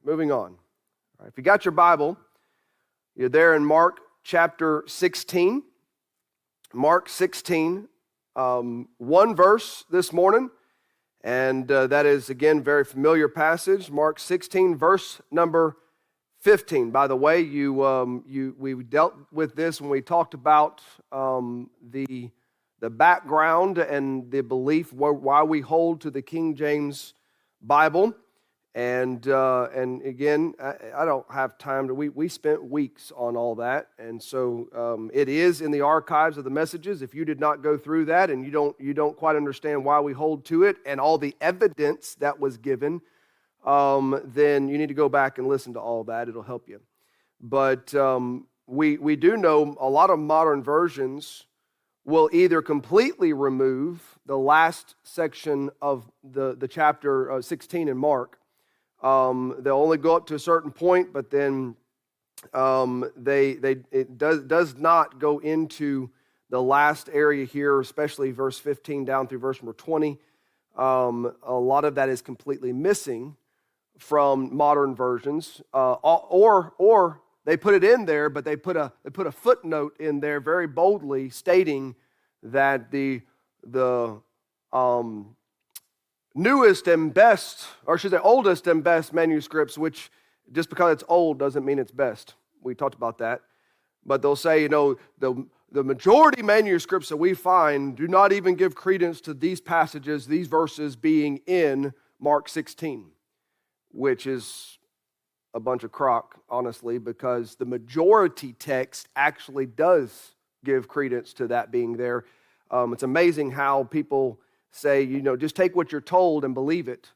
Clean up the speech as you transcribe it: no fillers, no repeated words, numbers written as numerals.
Moving on. All right, if you got your Bible, you're there in Mark chapter 16. Mark 16, one verse this morning, and that is, again, very familiar passage. Mark 16, verse number 15. By the way, we dealt with this when we talked about the background and the belief why we hold to the King James Bible. And again, I don't have time to. We spent weeks on all that, and so it is in the archives of the messages. If you did not go through that, and you don't quite understand why we hold to it, and all the evidence that was given, then you need to go back and listen to all that. It'll help you. But we do know a lot of modern versions will either completely remove the last section of the chapter 16 in Mark. They'll only go up to a certain point, but then it does not go into the last area here, especially verse 15 down through verse number 20. A lot of that is completely missing from modern versions, or they put it in there, but they put a footnote in there very boldly stating that the newest and best, or should I say oldest and best manuscripts, which just because it's old doesn't mean it's best. We talked about that. But they'll say, the majority manuscripts that we find do not even give credence to these passages, these verses being in Mark 16, which is a bunch of crock, honestly, because the majority text actually does give credence to that being there. It's amazing how people say, just take what you're told and believe it.